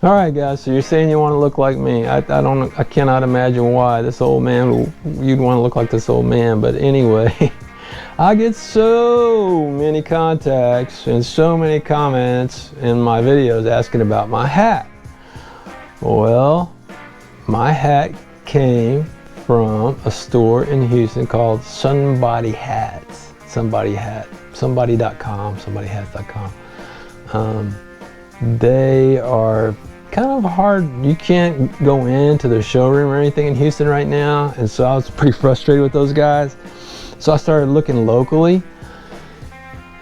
All right, guys. So you're saying you want to look like me? I cannot imagine why this old man. You'd want to look like this old man. But anyway, I get so many contacts and so many comments in my videos asking about my hat. Well, my hat came from a store in Houston called Somebody Hats. Somebody.com, somebodyhats.com. They are kind of hard. You can't go into their showroom or anything in Houston right now, and so I was pretty frustrated with those guys. So I started looking locally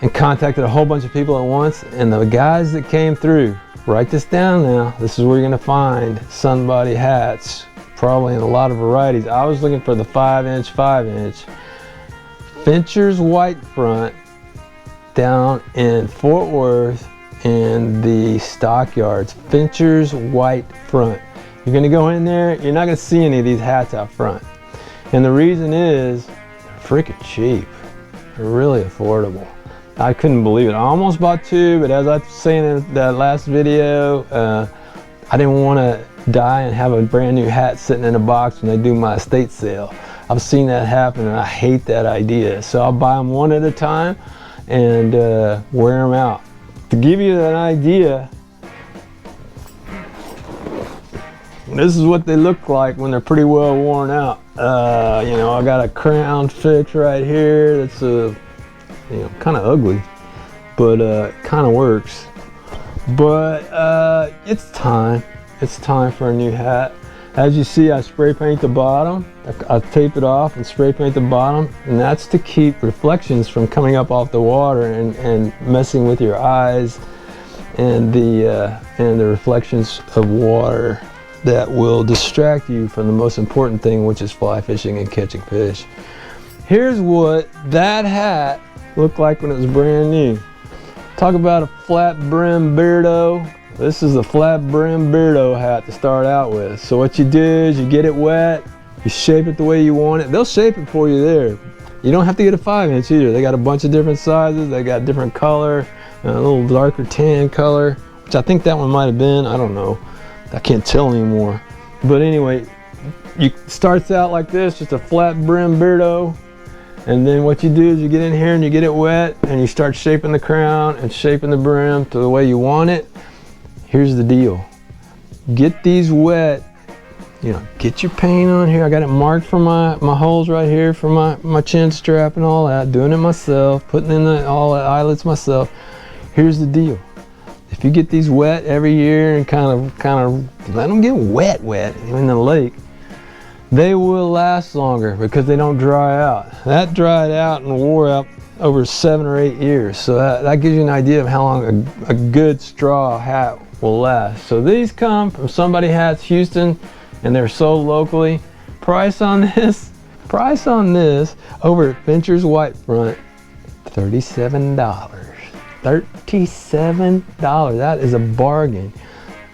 and contacted a whole bunch of people at once, and the guys that came through, write this down now, this is where you're going to find Somebody hats, probably in a lot of varieties. I was looking for the 5-inch Fincher's white front down in Fort Worth in the stockyards. Fincher's white front. You're going to go in there, you're not going to see any of these hats out front, and the reason is they're freaking cheap. They're really affordable. I couldn't believe it. I almost bought two, but as I was saying in that last video, I didn't want to die and have a brand new hat sitting in a box when they do my estate sale. I've seen that happen and I hate that idea. So I'll buy them one at a time and wear them out. To give you an idea, this is what they look like when they're pretty well worn out. You know, I got a crown fix right here that's kind of ugly, but kind of works. But it's time for a new hat. As you see, I spray paint the bottom. I tape it off and spray paint the bottom, and that's to keep reflections from coming up off the water and messing with your eyes and the reflections of water that will distract you from the most important thing, which is fly fishing and catching fish. Here's what that hat looked like when it was brand new. Talk about a flat-brimmed-beardo. This is a flat-brimmed-beardo hat to start out with. So what you do is you get it wet, you shape it the way you want it. They'll shape it for you there. You don't have to get a 5-inch either. They got a bunch of different sizes. They got different color, a little darker tan color, which I think that one might have been. I don't know. I can't tell anymore. But anyway, it starts out like this, just a flat-brimmed-beardo. And then what you do is you get in here and you get it wet and you start shaping the crown and shaping the brim to the way you want it. Here's the deal. Get these wet, get your paint on here. I got it marked for my holes right here for my chin strap and all that. Doing it myself, putting in all the eyelets myself. Here's the deal. If you get these wet every year and kind of let them get wet in the lake, they will last longer because they don't dry out. That dried out and wore out over 7 or 8 years. So that gives you an idea of how long a good straw hat will last. So these come from Somebody Hats Houston, and they're sold locally. Price on this over at Fincher's white front, $37. $37. That is a bargain.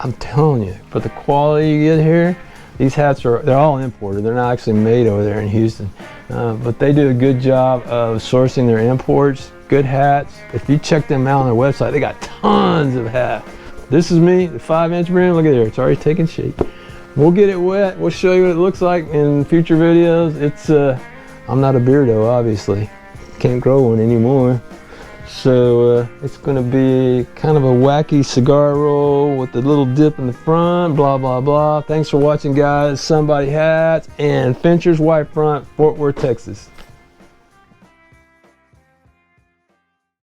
I'm telling you, for the quality you get here. These hats they're all imported. They're not actually made over there in Houston. But they do a good job of sourcing their imports. Good hats. If you check them out on their website, they got tons of hats. This is me, the 5-inch brim. Look at there, it's already taking shape. We'll get it wet. We'll show you what it looks like in future videos. I'm not a beardo, obviously. Can't grow one anymore. So it's gonna be kind of a wacky cigar roll with the little dip in the front, blah, blah, blah. Thanks for watching, guys. Somebody Hats and Fincher's white front, Fort Worth, Texas.